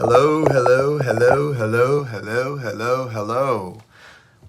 Hello, hello, hello, hello, hello, hello, hello.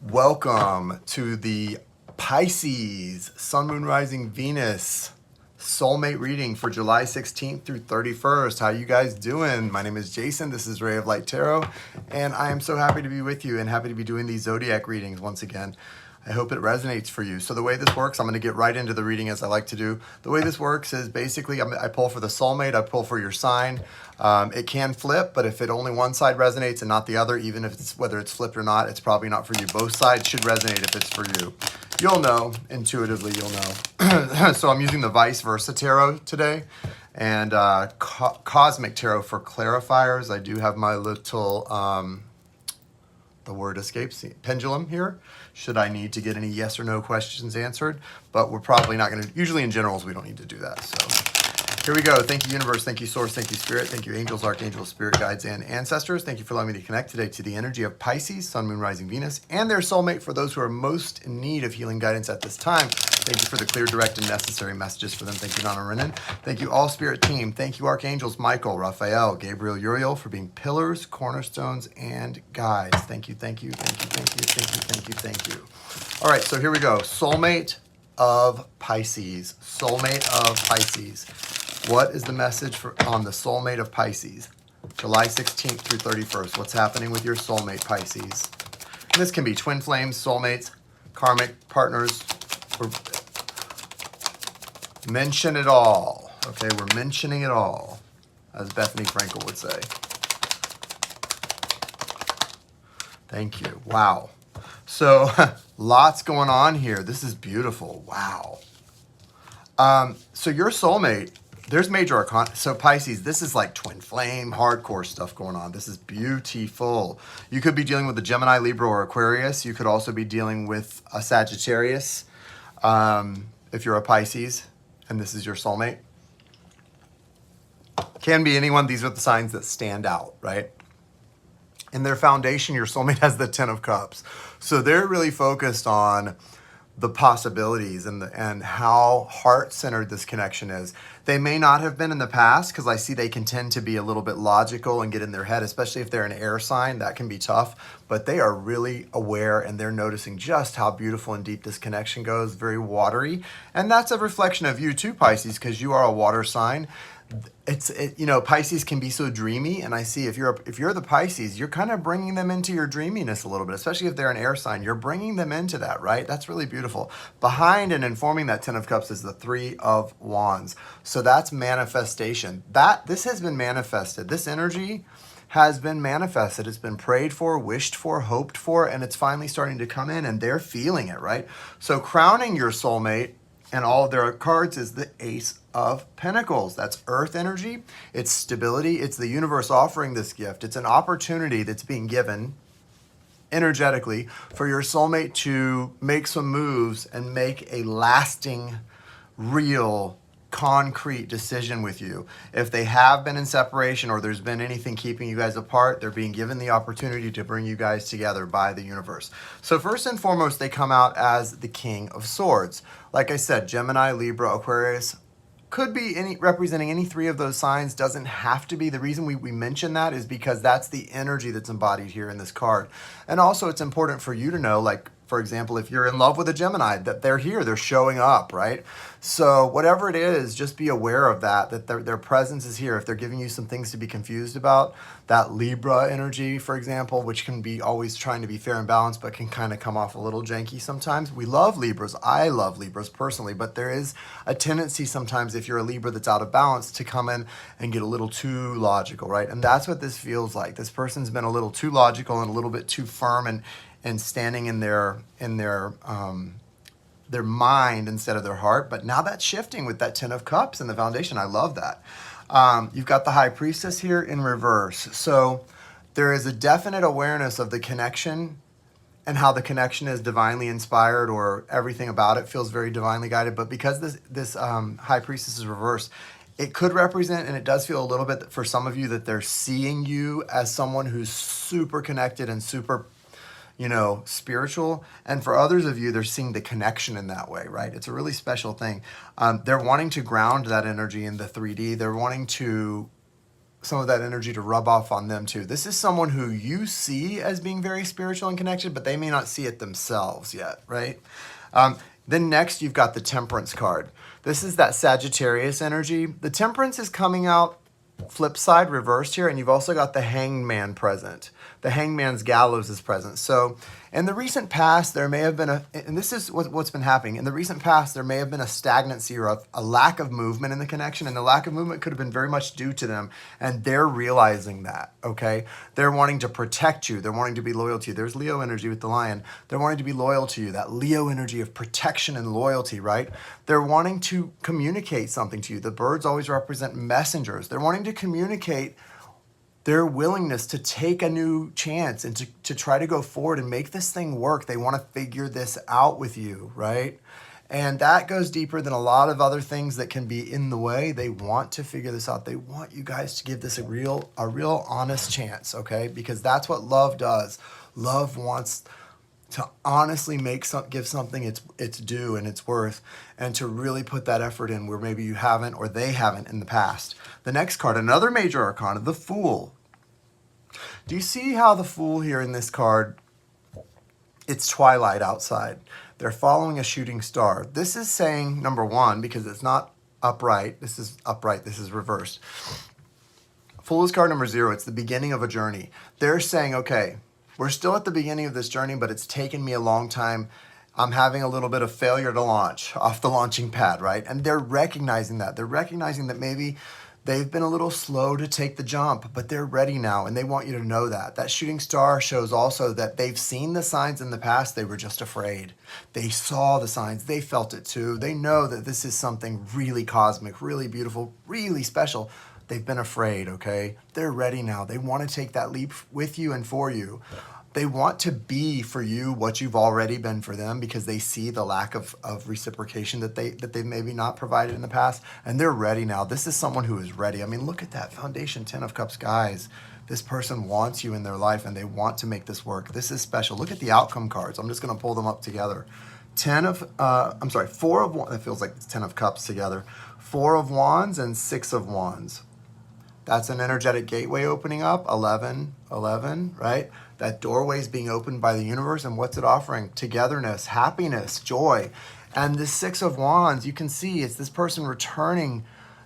Welcome to the Pisces Sun, Moon, Rising, Venus soulmate reading for July 16th through 31st. How you guys doing? My name is Jason. This is Ray of Light Tarot, and I am so happy to be with you and happy to be doing these zodiac readings once again. I hope it resonates for you. So the way this works, I'm going to get right into the reading as I like to do. The way this works is basically I pull for the soulmate, I pull for your sign. It can flip, but if it only one side resonates and not the other, even if it's whether it's flipped or not, it's probably not for you. Both sides should resonate if it's for you. You'll know, intuitively you'll know. So I'm using the vice versa tarot today and cosmic tarot for clarifiers. I do have my little, the word escapes, pendulum here, should I need to get any yes or no questions answered, but we're probably not going to, usually in generals, we don't need to do that. So here we go. Thank you, universe. Thank you, source. Thank you, spirit. Thank you, angels, archangels, spirit guides, and ancestors. Thank you for allowing me to connect today to the energy of Pisces, Sun, Moon, Rising, Venus, and their soulmate for those who are most in need of healing guidance at this time. Thank you for the clear, direct, and necessary messages for them. Thank you, Donna Renan. Thank you, all spirit team. Thank you, archangels Michael, Raphael, Gabriel, Uriel, for being pillars, cornerstones, and guides. Thank you, thank you, thank you, thank you, thank you, thank you, thank you. All right, so here we go. Soulmate of Pisces. Soulmate of Pisces. What is the message on the soulmate of Pisces? July 16th through 31st. What's happening with your soulmate, Pisces? And this can be twin flames, soulmates, karmic partners. We're mention it all. Okay, we're mentioning it all, as Bethany Frankel would say. Thank you. Wow. So lots going on here. This is beautiful. Wow. So your soulmate, there's major arcana. So Pisces, this is like twin flame, hardcore stuff going on. This is beautiful. You could be dealing with a Gemini, Libra, or Aquarius. You could also be dealing with a Sagittarius. If you're a Pisces and this is your soulmate. Can be anyone. These are the signs that stand out, right? In their foundation, your soulmate has the Ten of Cups. So they're really focused on the possibilities and how heart-centered this connection is. They may not have been in the past because I see they can tend to be a little bit logical and get in their head, especially if they're an air sign. That can be tough, but they are really aware and they're noticing just how beautiful and deep this connection goes, very watery. And that's a reflection of you too, Pisces, because you are a water sign. You know, Pisces can be so dreamy, and I see if you're the Pisces, you're kind of bringing them into your dreaminess a little bit, especially if they're an air sign. You're bringing them into that, right? That's really beautiful. Behind and informing that Ten of Cups is the Three of Wands. So that's manifestation. This has been manifested. This energy has been manifested. It's been prayed for, wished for, hoped for, and it's finally starting to come in, and they're feeling it, right? So crowning your soulmate and all of their cards is the Ace of Pentacles. That's earth energy. It's stability. It's the universe offering this gift. It's an opportunity that's being given energetically for your soulmate to make some moves and make a lasting, real, concrete decision with you. If they have been in separation or there's been anything keeping you guys apart, they're being given the opportunity to bring you guys together by the universe. So first and foremost, they come out as the King of Swords. Like I said, Gemini, Libra, Aquarius, could be representing any three of those signs, doesn't have to be. The reason we mention that is because that's the energy that's embodied here in this card. And also it's important for you to know, like, for example, if you're in love with a Gemini, that they're here, they're showing up, right? So whatever it is, just be aware of that their presence is here. If they're giving you some things to be confused about, that Libra energy, for example, which can be always trying to be fair and balanced, but can kind of come off a little janky sometimes. We love Libras. I love Libras personally, but there is a tendency sometimes if you're a Libra that's out of balance to come in and get a little too logical, right? And that's what this feels like. This person's been a little too logical and a little bit too firm and standing in their mind instead of their heart. But now that's shifting with that Ten of Cups in the foundation. I love that. You've got the High Priestess here in reverse. So there is a definite awareness of the connection and how the connection is divinely inspired, or everything about it feels very divinely guided. But because this High Priestess is reversed, it could represent, and it does feel a little bit for some of you, that they're seeing you as someone who's super connected and super, spiritual. And for others of you, they're seeing the connection in that way, right? It's a really special thing. They're wanting to ground that energy in the 3D. They're wanting to some of that energy to rub off on them too. This is someone who you see as being very spiritual and connected, but they may not see it themselves yet, right? Then next, you've got the Temperance card. This is that Sagittarius energy. The Temperance is coming out flip side, reversed here, and you've also got the Hanged Man present. The Hanged Man's gallows is present. So in the recent past, there may have been and this is what's been happening. In the recent past, there may have been a stagnancy or a lack of movement in the connection, and the lack of movement could have been very much due to them, and they're realizing that, okay? They're wanting to protect you. They're wanting to be loyal to you. There's Leo energy with the lion. They're wanting to be loyal to you, that Leo energy of protection and loyalty, right? They're wanting to communicate something to you. The birds always represent messengers. They're wanting to communicate their willingness to take a new chance and to try to go forward and make this thing work. They want to figure this out with you, right? And that goes deeper than a lot of other things that can be in the way. They want to figure this out. They want you guys to give this a real honest chance, okay? Because that's what love does. Love wants to honestly give something its due and its worth, and to really put that effort in where maybe you haven't or they haven't in the past. The next card, another major arcana, the Fool. Do you see how the Fool here in this card, it's twilight outside. They're following a shooting star. This is saying, number one, because it's not upright, this is upright, this is reversed. Fool is card number 0. It's the beginning of a journey. They're saying, okay, we're still at the beginning of this journey, but it's taken me a long time. I'm having a little bit of failure to launch off the launching pad, right? And they're recognizing that. They're recognizing that maybe they've been a little slow to take the jump, but they're ready now, and they want you to know that. That shooting star shows also that they've seen the signs in the past. They were just afraid. They saw the signs. They felt it too. They know that this is something really cosmic, really beautiful, really special. They've been afraid, okay? They're ready now. They want to take that leap with you and for you. They want to be for you what you've already been for them, because they see the lack of reciprocation that they've maybe not provided in the past, and they're ready now. This is someone who is ready. I mean, look at that foundation, 10 of Cups, guys. This person wants you in their life, and they want to make this work. This is special. Look at the outcome cards. I'm just going to pull them up together. 4 of Wands. That feels like it's 10 of Cups together. 4 of Wands and 6 of Wands. That's an energetic gateway opening up, 11, right? That doorway is being opened by the universe, and what's it offering? Togetherness, happiness, joy. And this 6 of Wands, you can see it's this person returning.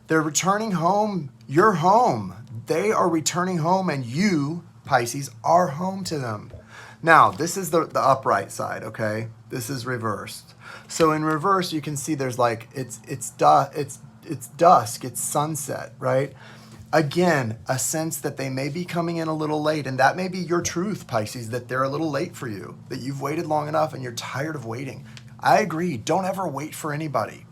They're returning home. You're home. They are returning home, and you, Pisces, are home to them. Now, this is the upright side, okay? This is reversed. So in reverse, you can see there's like, it's dusk, it's sunset, right? Again, a sense that they may be coming in a little late, and that may be your truth, Pisces, that they're a little late for you, that you've waited long enough and you're tired of waiting. I agree. Don't ever wait for anybody,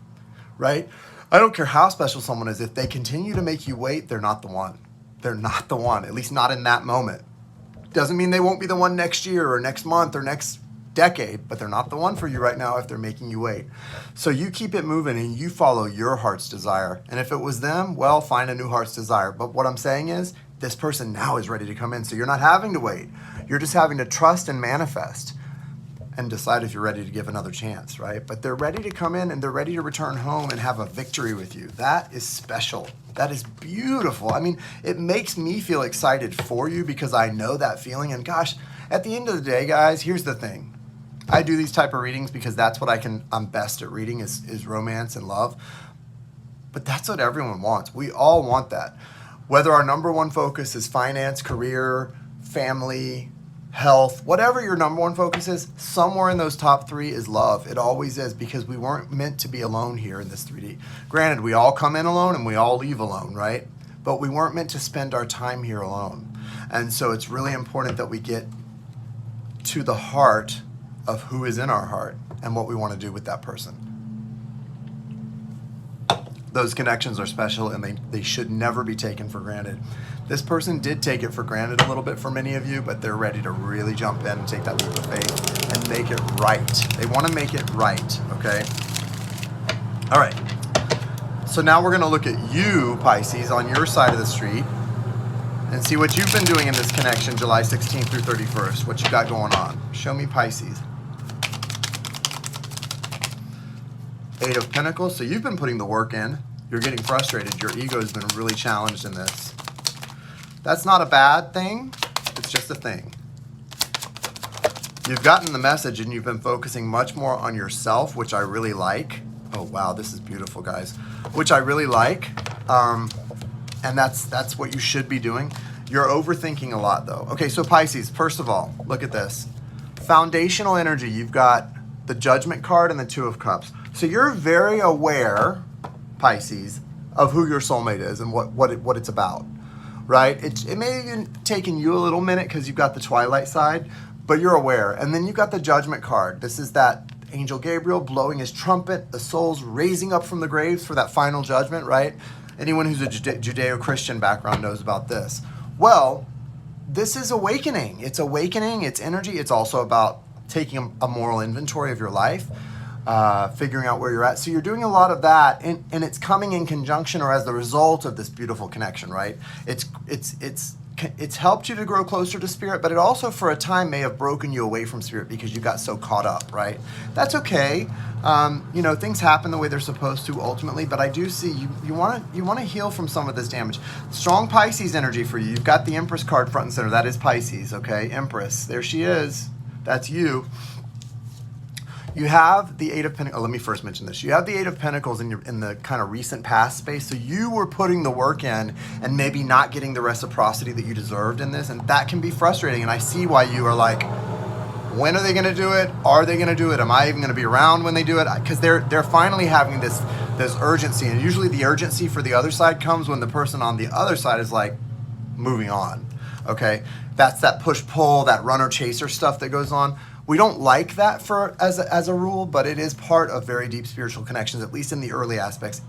right? I don't care how special someone is. If they continue to make you wait, they're not the one. They're not the one, at least not in that moment. Doesn't mean they won't be the one next year or next month or next decade, but they're not the one for you right now if they're making you wait. So you keep it moving and you follow your heart's desire. And if it was them, well, find a new heart's desire. But what I'm saying is, this person now is ready to come in. So you're not having to wait. You're just having to trust and manifest and decide if you're ready to give another chance, right? But they're ready to come in, and they're ready to return home and have a victory with you. That is special. That is beautiful. I mean, it makes me feel excited for you because I know that feeling. And gosh, at the end of the day, guys, here's the thing. I do these type of readings because that's what I'm best at reading is romance and love. But that's what everyone wants. We all want that. Whether our number one focus is finance, career, family, health, whatever your number one focus is, somewhere in those top 3 is love. It always is, because we weren't meant to be alone here in this 3D. Granted, we all come in alone and we all leave alone, right? But we weren't meant to spend our time here alone. And so it's really important that we get to the heart of who is in our heart and what we want to do with that person. Those connections are special, and they should never be taken for granted. This person did take it for granted a little bit for many of you, but they're ready to really jump in and take that leap of faith and make it right. They want to make it right, okay? All right. So now we're going to look at you, Pisces, on your side of the street and see what you've been doing in this connection July 16th through 31st. What you got going on? Show me, Pisces. 8 of Pentacles. So you've been putting the work in. You're getting frustrated. Your ego's been really challenged in this. That's not a bad thing. It's just a thing. You've gotten the message and you've been focusing much more on yourself, which I really like. Oh, wow, this is beautiful, guys. Which I really like. And that's what you should be doing. You're overthinking a lot, though. Okay, so Pisces, first of all, look at this. Foundational energy, you've got the Judgment card and the Two of Cups. So you're very aware, Pisces, of who your soulmate is and what it's about, right? It may have taken you a little minute because you've got the Twilight side, but you're aware. And then you've got the Judgment card. This is that Angel Gabriel blowing his trumpet, the souls raising up from the graves for that final judgment, right? Anyone who's a Judeo-Christian background knows about this. Well, this is awakening. It's awakening, it's energy. It's also about taking a moral inventory of your life, figuring out where you're at. So you're doing a lot of that, and it's coming in conjunction or as the result of this beautiful connection, right? It's helped you to grow closer to spirit, but it also for a time may have broken you away from spirit because you got so caught up, right? That's okay. Things happen the way they're supposed to ultimately, but I do see you want to heal from some of this damage. Strong Pisces energy for you. You've got the Empress card front and center. That is Pisces, okay? Empress. There she is. That's you. You have the Eight of Pentacles. Oh, let me first mention this. You have the Eight of Pentacles in the kind of recent past space. So you were putting the work in and maybe not getting the reciprocity that you deserved in this. And that can be frustrating. And I see why you are like, when are they going to do it? Are they going to do it? Am I even going to be around when they do it? Because they're finally having this urgency. And usually the urgency for the other side comes when the person on the other side is like moving on. Okay? That's that push-pull, that runner-chaser stuff that goes on. We don't like that as a rule, but it is part of very deep spiritual connections, at least in the early aspects.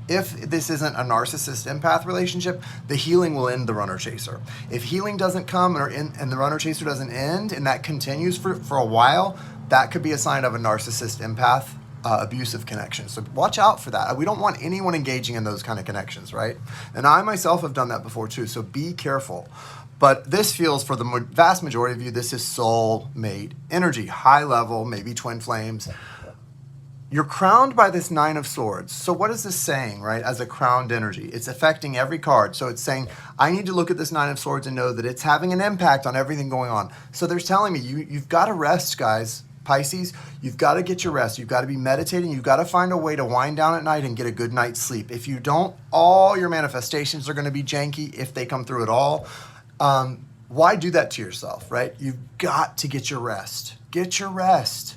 If this isn't a narcissist empath relationship, the healing will end the runner chaser. If healing doesn't come and the runner chaser doesn't end and that continues for a while, that could be a sign of a narcissist empath abusive connection. So watch out for that. We don't want anyone engaging in those kind of connections, right? And I myself have done that before too, so be careful. But this feels, for the vast majority of you, this is soulmate energy, high level, maybe twin flames. You're crowned by this Nine of Swords. So what is this saying, right, as a crowned energy? It's affecting every card. So it's saying, I need to look at this Nine of Swords and know that it's having an impact on everything going on. So there's telling me, you've got to rest, guys. Pisces, you've got to get your rest. You've got to be meditating. You've got to find a way to wind down at night and get a good night's sleep. If you don't, all your manifestations are going to be janky if they come through at all. Why do that to yourself, right? You've got to get your rest. Get your rest.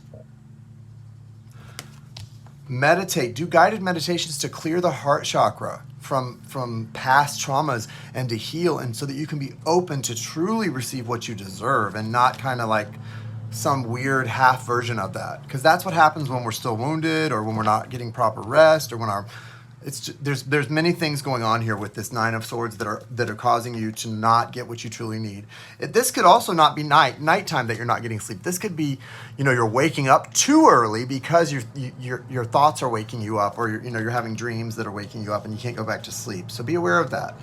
Meditate. Do guided meditations to clear the heart chakra from past traumas and to heal, and so that you can be open to truly receive what you deserve and not kind of like some weird half version of that. Because that's what happens when we're still wounded or when we're not getting proper rest or when there's many things going on here with this Nine of Swords that are causing you to not get what you truly need. This could also not be nighttime that you're not getting sleep. This could be, you're waking up too early because your thoughts are waking you up, or you're having dreams that are waking you up and you can't go back to sleep. So be aware of that.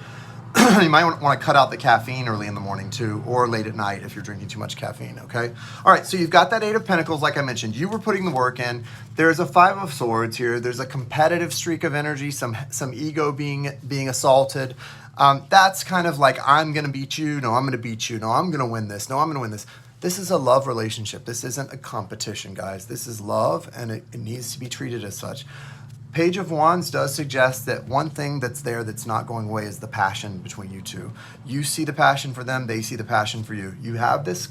You might want to cut out the caffeine early in the morning too, or late at night if you're drinking too much caffeine, okay? All right, so you've got that Eight of Pentacles, like I mentioned. You were putting the work in. There's a Five of Swords here. There's a competitive streak of energy, some ego being assaulted. That's kind of like, I'm going to beat you. No, I'm going to beat you. No, I'm going to win this. No, I'm going to win this. This is a love relationship. This isn't a competition, guys. This is love, and it needs to be treated as such. Page of Wands does suggest that one thing that's there that's not going away is the passion between you two. You see the passion for them, they see the passion for you. You have this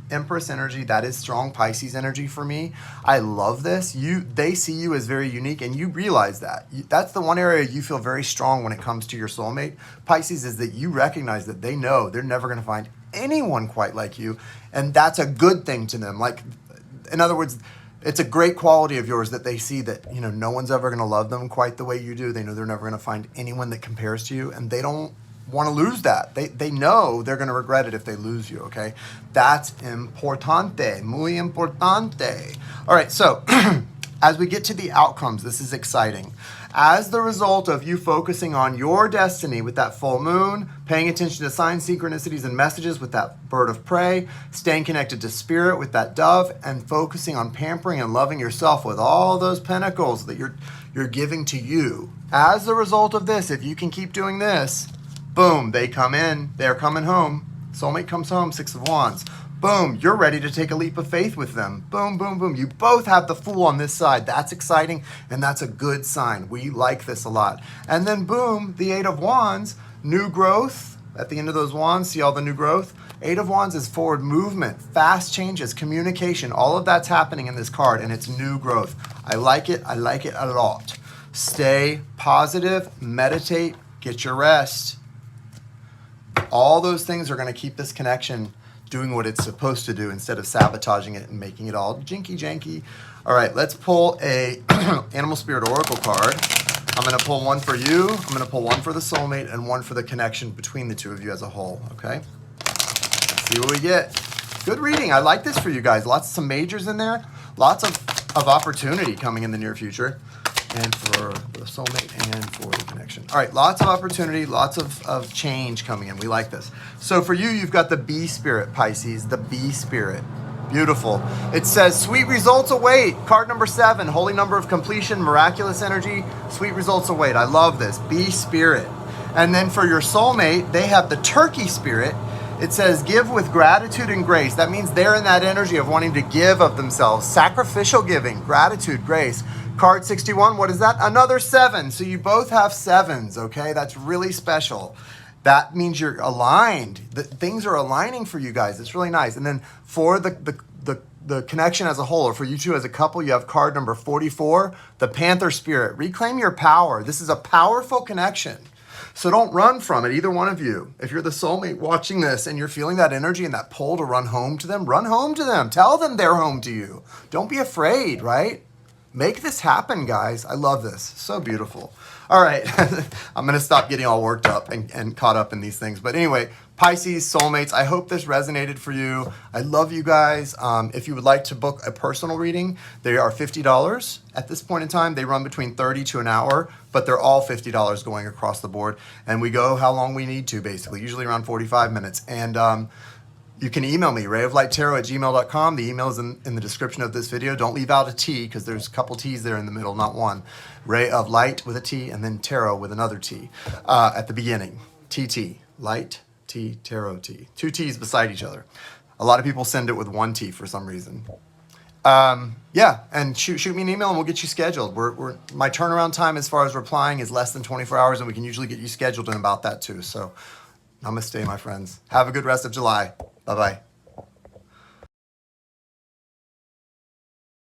Empress energy, that is strong Pisces energy for me. I love this. They see you as very unique, and you realize that. That's the one area you feel very strong when it comes to your soulmate, Pisces, is that you recognize that they know they're never going to find anyone quite like you, and that's a good thing to them. Like, in other words, it's a great quality of yours that they see that, no one's ever going to love them quite the way you do. They know they're never going to find anyone that compares to you, and they don't want to lose that. They know they're going to regret it if they lose you, okay? That's importante, muy importante. All right, so as we get to the outcomes, this is exciting. As the result of you focusing on your destiny with that full moon, paying attention to signs, synchronicities, and messages with that bird of prey, staying connected to spirit with that dove, and focusing on pampering and loving yourself with all those pentacles that you're giving to you. As a result of this, if you can keep doing this, Boom, they come in. They're coming home. Soulmate comes home, Six of Wands. Boom, you're ready to take a leap of faith with them. Boom, boom, boom. You both have the Fool on this side. That's exciting, and that's a good sign. We like this a lot. And then boom, the Eight of Wands, new growth. At the end of those wands, see all the new growth? Eight of Wands is forward movement, fast changes, communication. All of that's happening in this card, and it's new growth. I like it. I like it a lot. Stay positive, meditate, get your rest. All those things are going to keep this connection doing what it's supposed to do instead of sabotaging it and making it all jinky janky. All right, let's pull a Animal Spirit Oracle card. I'm going to pull one for you. I'm going to pull one for the soulmate and one for the connection between the two of you as a whole, okay? Let's see what we get. Good reading. I like this for you guys. Lots of some majors in there. Lots of opportunity coming in the near future. And for the soulmate and for the connection. All right, lots of opportunity, lots of change coming in. We like this. So for you, you've got the Bee Spirit, Pisces, the Bee Spirit. Beautiful. It says, sweet results await. Card number 7, holy number of completion, miraculous energy, sweet results await. I love this. Bee Spirit. And then for your soulmate, they have the Turkey Spirit. It says, give with gratitude and grace. That means they're in that energy of wanting to give of themselves. Sacrificial giving, gratitude, grace. Card 61, what is that? Another 7. So you both have 7s, okay? That's really special. That means you're aligned. Things are aligning for you guys. It's really nice. And then for the connection as a whole, or for you two as a couple, you have card number 44, the Panther Spirit. Reclaim your power. This is a powerful connection. So don't run from it, either one of you. If you're the soulmate watching this and you're feeling that energy and that pull to run home to them, run home to them. Tell them they're home to you. Don't be afraid, right? Make this happen, guys. I love this. So beautiful. All right. I'm going to stop getting all worked up and caught up in these things. But anyway, Pisces, soulmates, I hope this resonated for you. I love you guys. If you would like to book a personal reading, they are $50 at this point in time. They run between 30 to an hour, but they're all $50 going across the board. And we go how long we need to, basically, usually around 45 minutes. And you can email me, rayoflighttarot@gmail.com. The email is in the description of this video. Don't leave out a T, because there's a couple T's there in the middle, not one. Ray of Light with a T, and then Tarot with another T at the beginning. TT, Light, T, Tarot, T. 2 T's beside each other. A lot of people send it with 1 T for some reason. Yeah, and shoot me an email and we'll get you scheduled. My turnaround time as far as replying is less than 24 hours, and we can usually get you scheduled in about that too. So namaste, my friends. Have a good rest of July. Bye-bye.